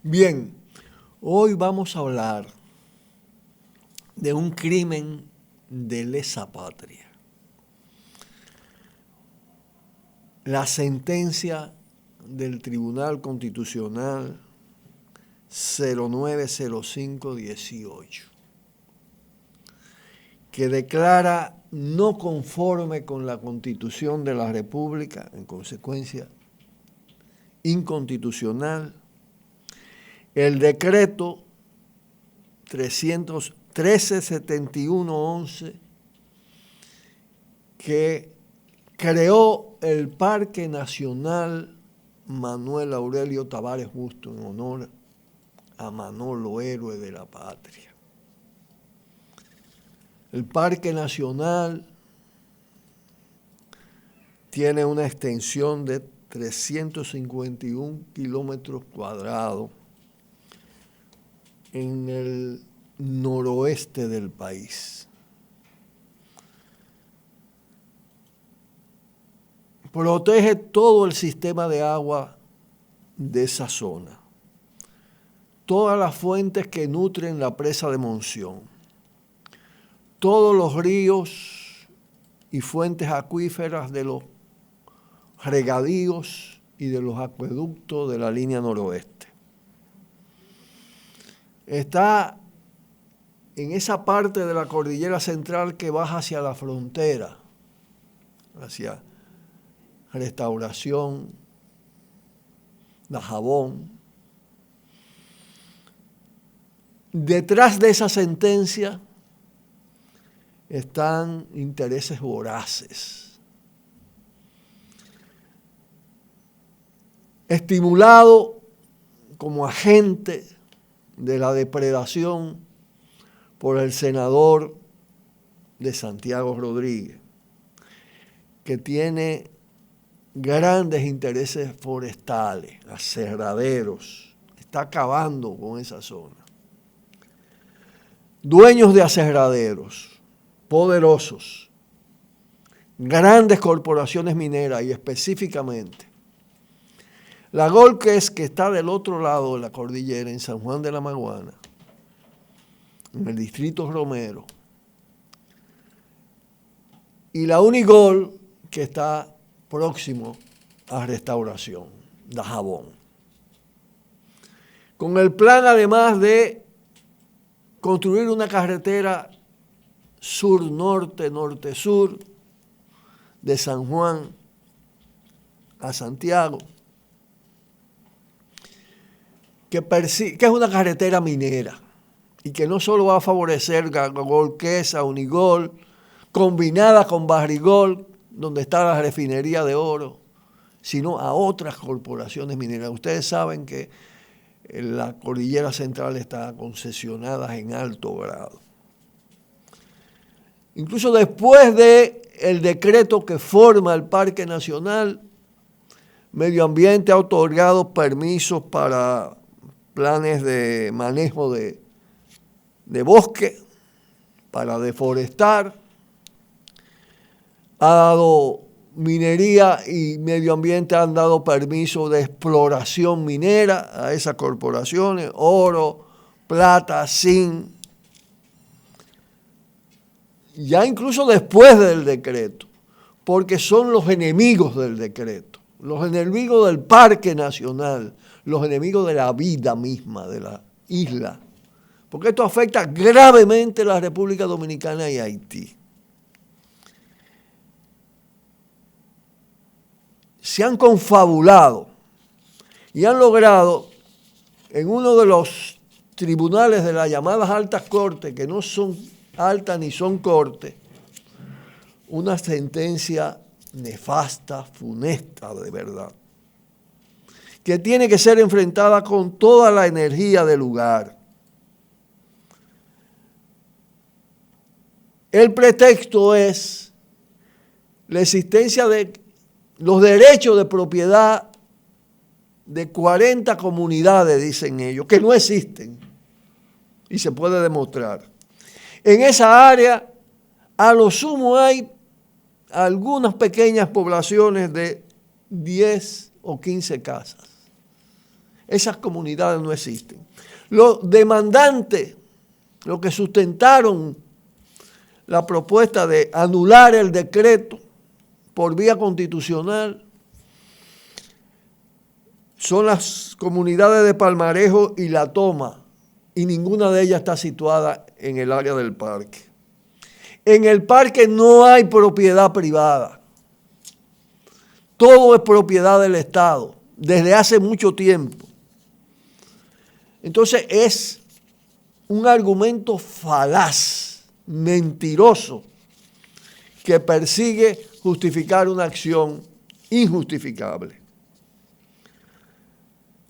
Bien, hoy vamos a hablar de un crimen de lesa patria. La sentencia del Tribunal Constitucional 090518, que declara no conforme con la Constitución de la República, en consecuencia inconstitucional, el decreto 1371-11 que creó el Parque Nacional Manuel Aurelio Tavares Justo en honor a Manolo, héroe de la patria. El Parque Nacional tiene una extensión de 351 kilómetros cuadrados en el noroeste del país. Protege todo el sistema de agua de esa zona, todas las fuentes que nutren la presa de Monción, todos los ríos y fuentes acuíferas de los regadíos y de los acueductos de la línea noroeste. Está en esa parte de la cordillera central que baja hacia la frontera, hacia Restauración, Dajabón. Detrás de esa sentencia están intereses voraces, estimulado como agente de la depredación por el senador de Santiago Rodríguez, que tiene grandes intereses forestales, aserraderos, está acabando con esa zona. Dueños de aserraderos, poderosos, grandes corporaciones mineras y específicamente la Golques, que está del otro lado de la cordillera, en San Juan de la Maguana, en el distrito Romero, y la Unigol, que está próximo a Restauración, Dajabón. Con el plan, además, de construir una carretera sur-norte, norte-sur, de San Juan a Santiago, que es una carretera minera y que no solo va a favorecer a Golques, a Unigol, combinada con Barrigol, donde está la refinería de oro, sino a otras corporaciones mineras. Ustedes saben que la cordillera central está concesionada en alto grado. Incluso después del decreto que forma el Parque Nacional, Medio Ambiente ha otorgado permisos para planes de manejo de bosque, para deforestar, ha dado minería y medio ambiente, han dado permiso de exploración minera a esas corporaciones, oro, plata, zinc. Ya incluso después del decreto, porque son los enemigos del decreto, los enemigos del Parque Nacional, los enemigos de la vida misma de la isla, porque esto afecta gravemente a la República Dominicana y Haití. Se han confabulado y han logrado en uno de los tribunales de las llamadas altas cortes, que no son altas ni son cortes, una sentencia nefasta, funesta de verdad, que tiene que ser enfrentada con toda la energía del lugar. El pretexto es la existencia de los derechos de propiedad de 40 comunidades, dicen ellos, que no existen y se puede demostrar. En esa área, a lo sumo hay algunas pequeñas poblaciones de 10 o 15 casas. Esas comunidades no existen. Los demandantes, los que sustentaron la propuesta de anular el decreto por vía constitucional, son las comunidades de Palmarejo y La Toma, y ninguna de ellas está situada en el área del parque. En el parque no hay propiedad privada. Todo es propiedad del Estado, desde hace mucho tiempo. Entonces es un argumento falaz, mentiroso, que persigue justificar una acción injustificable.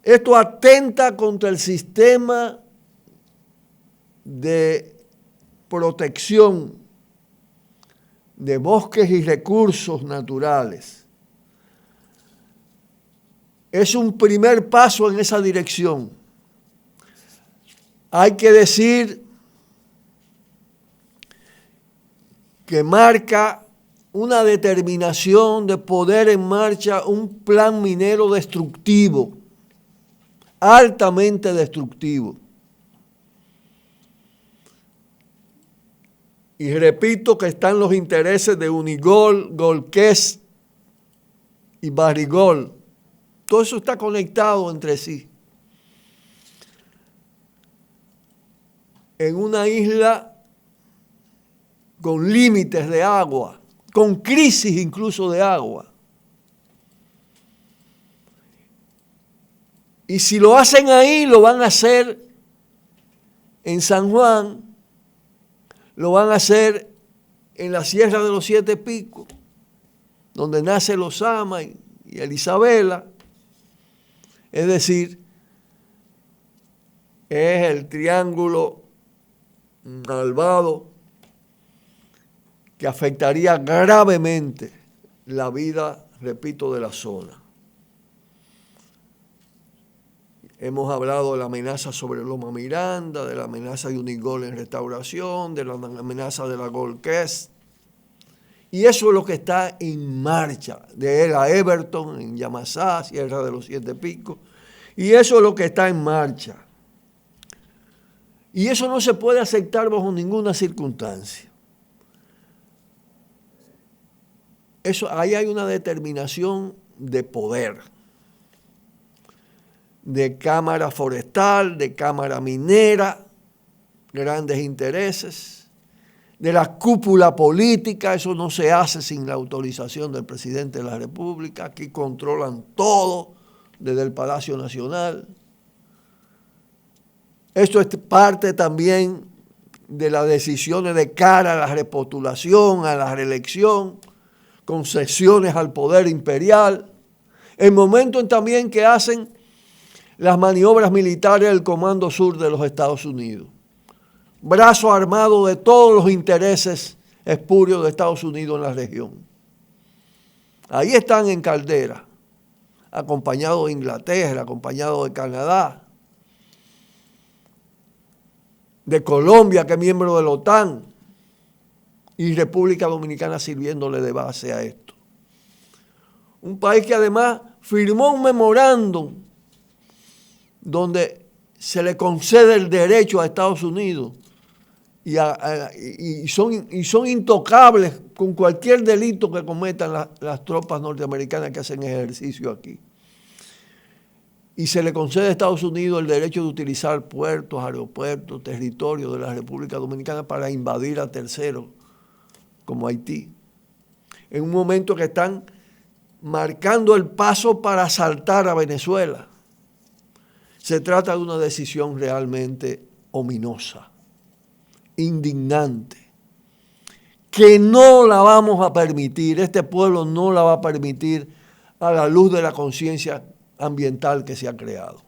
Esto atenta contra el sistema de protección de bosques y recursos naturales. Es un primer paso en esa dirección. Hay que decir que marca una determinación de poner en marcha un plan minero destructivo, altamente destructivo. Y repito que están los intereses de Unigol, Golquest y Barrigol. Todo eso está conectado entre sí. En una isla con límites de agua, con crisis incluso de agua. Y si lo hacen ahí, lo van a hacer en San Juan, lo van a hacer en la Sierra de los Siete Picos, donde nace Lozama y Isabela. Es decir, es el triángulo malvado que afectaría gravemente la vida, repito, de la zona. Hemos hablado de la amenaza sobre Loma Miranda, de la amenaza de Unigol en restauración, de la amenaza de la Golquest. Y eso es lo que está en marcha, de la Everton, en Yamasá, Sierra de los Siete Picos. Y eso es lo que está en marcha. Y eso no se puede aceptar bajo ninguna circunstancia. Ahí hay una determinación de poder, de cámara forestal, de cámara minera, grandes intereses, de la cúpula política. Eso no se hace sin la autorización del presidente de la República. Aquí controlan todo desde el Palacio Nacional. Esto es parte también de las decisiones de cara a la repostulación, a la reelección, concesiones al poder imperial. El momento también que hacen las maniobras militares del Comando Sur de los Estados Unidos. Brazo armado de todos los intereses espurios de Estados Unidos en la región. Ahí están en caldera, acompañados de Inglaterra, acompañados de Canadá, de Colombia, que es miembro de la OTAN, y República Dominicana sirviéndole de base a esto. Un país que además firmó un memorándum donde se le concede el derecho a Estados Unidos y son intocables con cualquier delito que cometan las tropas norteamericanas que hacen ejercicio aquí. Y se le concede a Estados Unidos el derecho de utilizar puertos, aeropuertos, territorios de la República Dominicana para invadir a terceros, como Haití. En un momento que están marcando el paso para asaltar a Venezuela. Se trata de una decisión realmente ominosa, indignante, que no la vamos a permitir, este pueblo no la va a permitir a la luz de la conciencia ambiental que se ha creado.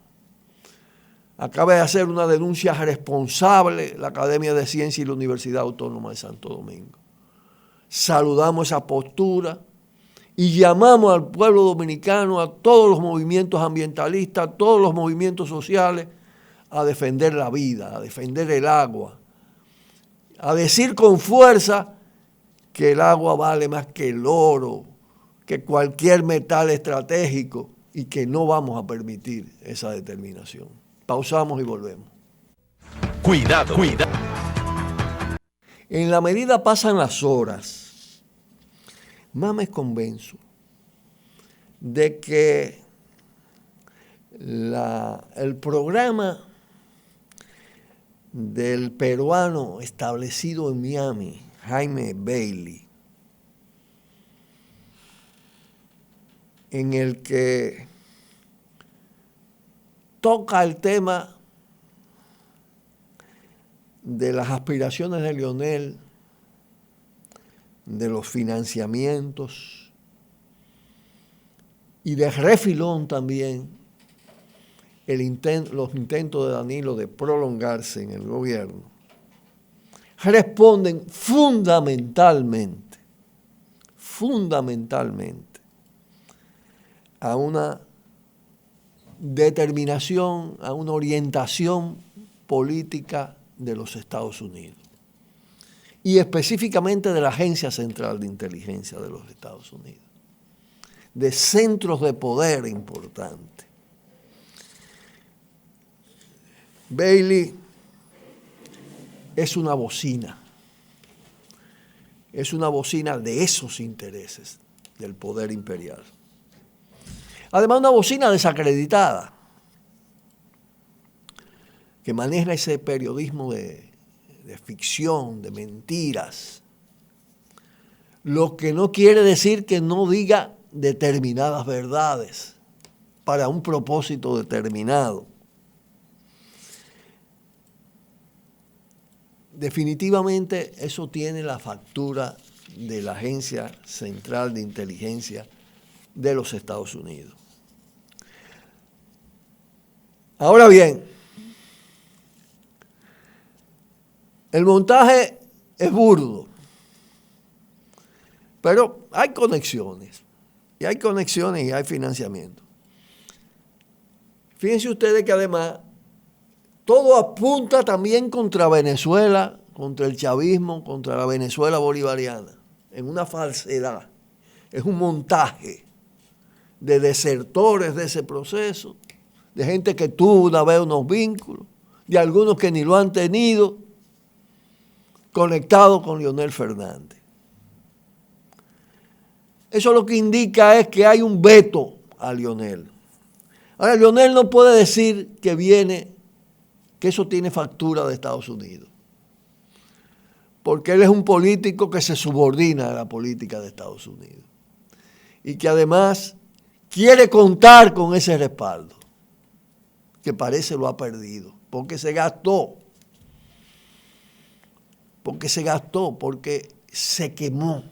Acaba de hacer una denuncia responsable la Academia de Ciencias y la Universidad Autónoma de Santo Domingo. Saludamos esa postura y llamamos al pueblo dominicano, a todos los movimientos ambientalistas, a todos los movimientos sociales, a defender la vida, a defender el agua, a decir con fuerza que el agua vale más que el oro, que cualquier metal estratégico, y que no vamos a permitir esa determinación. Pausamos y volvemos. Cuidado, cuidado. En la medida pasan las horas, más me convenzo de que el programa del peruano establecido en Miami, Jaime Bailey, en el que toca el tema de las aspiraciones de Lionel, de los financiamientos y de refilón también los intentos de Danilo de prolongarse en el gobierno, responden fundamentalmente a una determinación, a una orientación política de los Estados Unidos y específicamente de la Agencia Central de Inteligencia de los Estados Unidos, de centros de poder importantes. Bailey es una bocina de esos intereses del poder imperial. Además, una bocina desacreditada, que maneja ese periodismo de ficción, de mentiras, lo que no quiere decir que no diga determinadas verdades para un propósito determinado. Definitivamente eso tiene la factura de la Agencia Central de Inteligencia de los Estados Unidos. Ahora bien, el montaje es burdo, pero hay conexiones, y hay financiamiento. Fíjense ustedes que además todo apunta también contra Venezuela, contra el chavismo, contra la Venezuela bolivariana, en una falsedad. Es un montaje de desertores de ese proceso, de gente que tuvo una vez unos vínculos, de algunos que ni lo han tenido, conectados con Leonel Fernández. Eso lo que indica es que hay un veto a Leonel. Ahora, Leonel no puede decir que eso tiene factura de Estados Unidos, porque él es un político que se subordina a la política de Estados Unidos y que además quiere contar con ese respaldo, que parece lo ha perdido, porque se gastó, porque se quemó.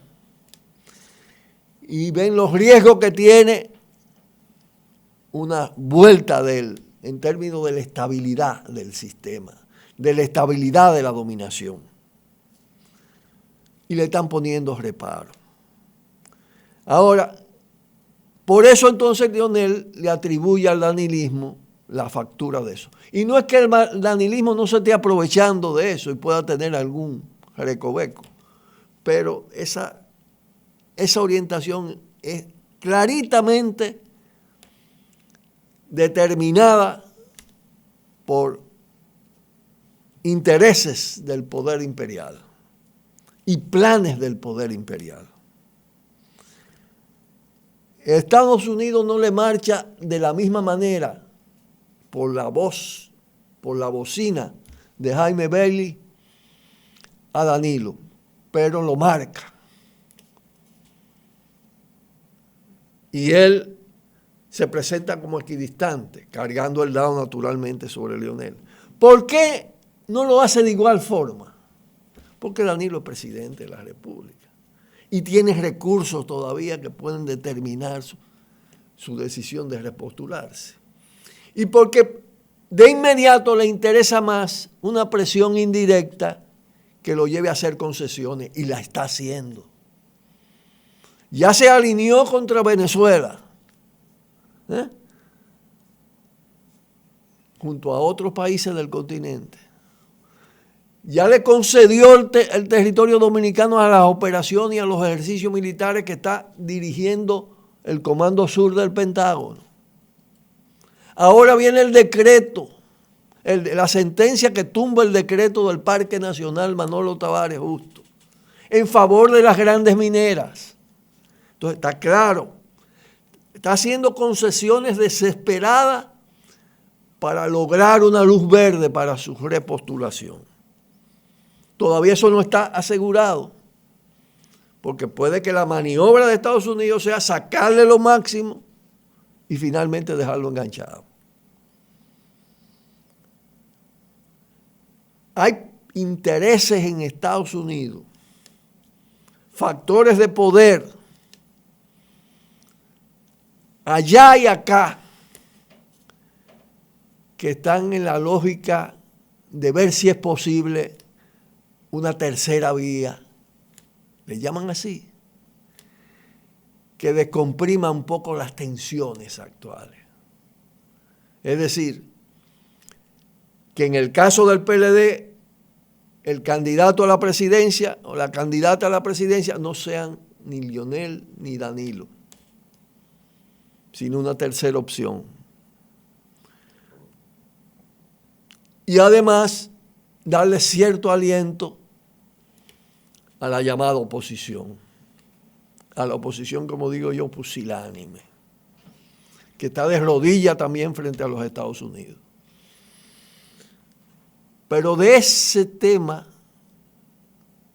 Y ven los riesgos que tiene una vuelta de él en términos de la estabilidad del sistema, de la estabilidad de la dominación. Y le están poniendo reparo. Ahora, por eso entonces Leonel le atribuye al danilismo la factura de eso. Y no es que el danilismo no se esté aprovechando de eso y pueda tener algún recoveco, pero esa orientación es claritamente determinada por intereses del poder imperial y planes del poder imperial. Estados Unidos no le marcha de la misma manera por la voz, por la bocina de Jaime Bailey a Danilo, pero lo marca. Y él se presenta como equidistante, cargando el dado naturalmente sobre Leonel. ¿Por qué no lo hace de igual forma? Porque Danilo es presidente de la República y tiene recursos todavía que pueden determinar su decisión de repostularse. Y porque de inmediato le interesa más una presión indirecta que lo lleve a hacer concesiones, y la está haciendo. Ya se alineó contra Venezuela, junto a otros países del continente. Ya le concedió el territorio dominicano a las operaciones y a los ejercicios militares que está dirigiendo el Comando Sur del Pentágono. Ahora viene el decreto, la sentencia que tumba el decreto del Parque Nacional Manolo Tavares Justo, en favor de las grandes mineras. Entonces está claro, está haciendo concesiones desesperadas para lograr una luz verde para su repostulación. Todavía eso no está asegurado, porque puede que la maniobra de Estados Unidos sea sacarle lo máximo y finalmente dejarlo enganchado. Hay intereses en Estados Unidos, factores de poder, allá y acá, que están en la lógica de ver si es posible una tercera vía, le llaman así, que descomprima un poco las tensiones actuales. Es decir, que en el caso del PLD, el candidato a la presidencia o la candidata a la presidencia no sean ni Lionel ni Danilo, sino una tercera opción. Y además, darle cierto aliento a la llamada oposición. A la oposición, como digo yo, pusilánime, que está de rodillas también frente a los Estados Unidos. Pero de ese tema,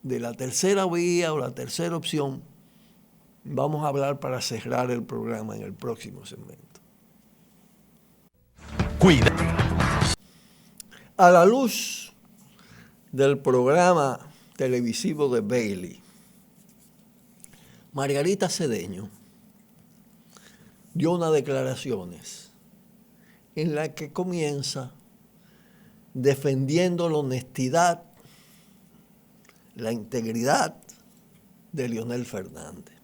de la tercera vía o la tercera opción, vamos a hablar para cerrar el programa en el próximo segmento. Cuida. A la luz del programa televisivo de Bailey, Margarita Cedeño dio unas declaraciones en las que comienza defendiendo la honestidad, la integridad de Leonel Fernández,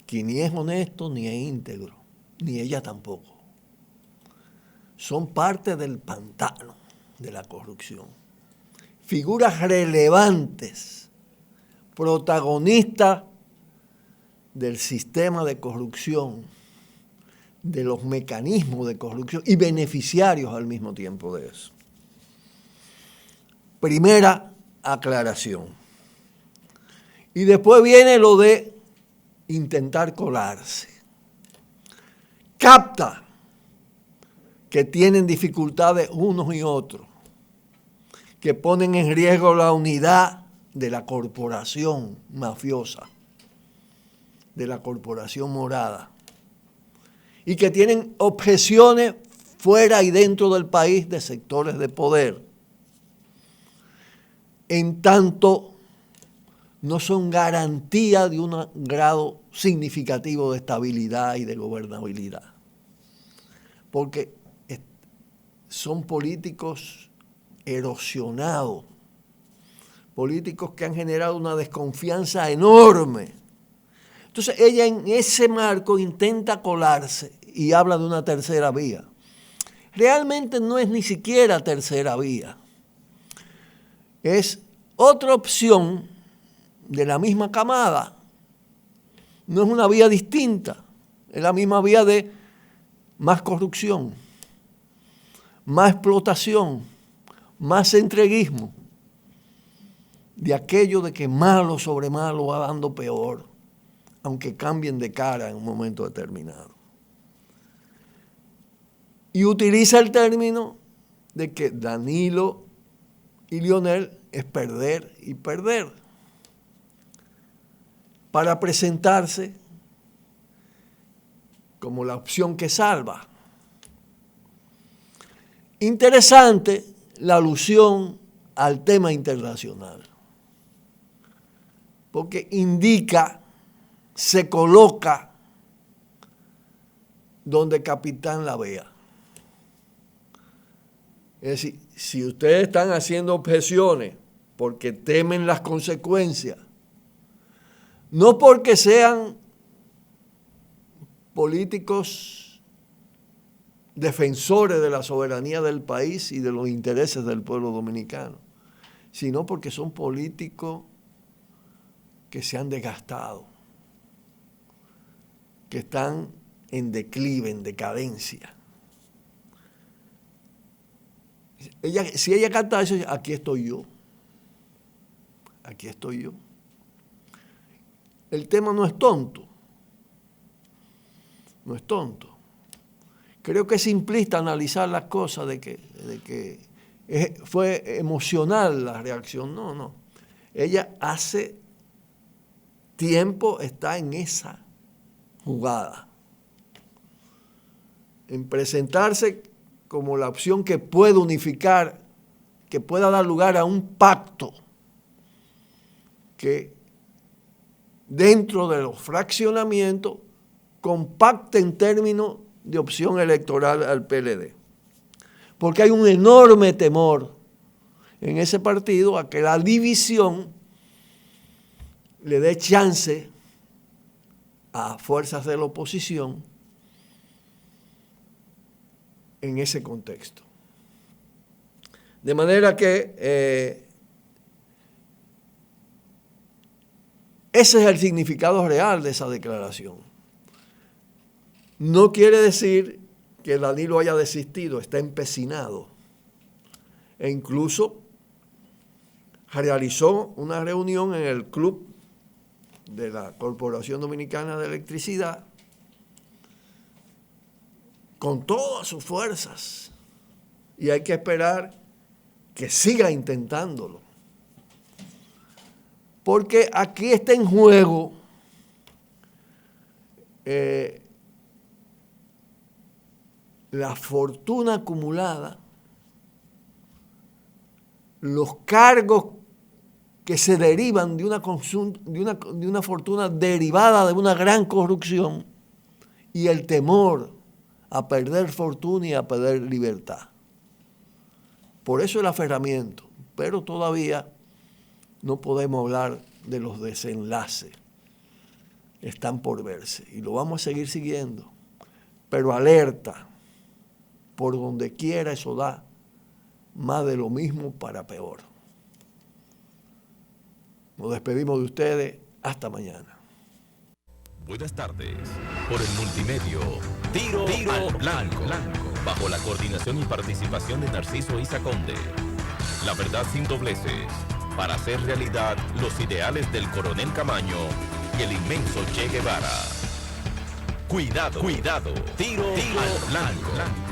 que ni es honesto ni es íntegro, ni ella tampoco. Son parte del pantano de la corrupción. Figuras relevantes, protagonistas del sistema de corrupción, de los mecanismos de corrupción y beneficiarios al mismo tiempo de eso. Primera aclaración. Y después viene lo de intentar colarse. Capta que tienen dificultades unos y otros, que ponen en riesgo la unidad de la corporación mafiosa, de la corporación morada, y que tienen objeciones fuera y dentro del país de sectores de poder, en tanto no son garantía de un grado significativo de estabilidad y de gobernabilidad, porque son políticos erosionados, políticos que han generado una desconfianza enorme. Entonces ella en ese marco intenta colarse y habla de una tercera vía. Realmente no es ni siquiera tercera vía. Es otra opción de la misma camada. No es una vía distinta. Es la misma vía de más corrupción, más explotación, más entreguismo. De aquello de que malo sobre malo va dando peor, aunque cambien de cara en un momento determinado. Y utiliza el término de que Danilo y Lionel es perder y perder, para presentarse como la opción que salva. Interesante la alusión al tema internacional, porque indica, se coloca donde Capitán la vea. Es decir, si ustedes están haciendo objeciones porque temen las consecuencias, no porque sean políticos defensores de la soberanía del país y de los intereses del pueblo dominicano, sino porque son políticos que se han desgastado, que están en declive, en decadencia. Si ella canta eso, aquí estoy yo. Aquí estoy yo. El tema no es tonto. No es tonto. Creo que es simplista analizar las cosas de que fue emocional la reacción. No. Ella hace tiempo está en esa jugada. En presentarse como la opción que puede unificar, que pueda dar lugar a un pacto que dentro de los fraccionamientos compacte en términos de opción electoral al PLD. Porque hay un enorme temor en ese partido a que la división le dé chance a fuerzas de la oposición en ese contexto. De manera que ese es el significado real de esa declaración. No quiere decir que Danilo haya desistido, está empecinado. E incluso realizó una reunión en el club de la Corporación Dominicana de Electricidad con todas sus fuerzas. Y hay que esperar que siga intentándolo. Porque aquí está en juego la fortuna acumulada, los cargos que se derivan de una fortuna derivada de una gran corrupción y el temor a perder fortuna y a perder libertad. Por eso el aferramiento, pero todavía no podemos hablar de los desenlaces. Están por verse y lo vamos a seguir siguiendo, pero alerta, por donde quiera eso da más de lo mismo para peor. Nos despedimos de ustedes. Hasta mañana. Buenas tardes. Por el multimedio, Tiro al Blanco. Bajo la coordinación y participación de Narciso Isa Conde. La verdad sin dobleces. Para hacer realidad los ideales del Coronel Camaño y el inmenso Che Guevara. Cuidado. Tiro al Blanco.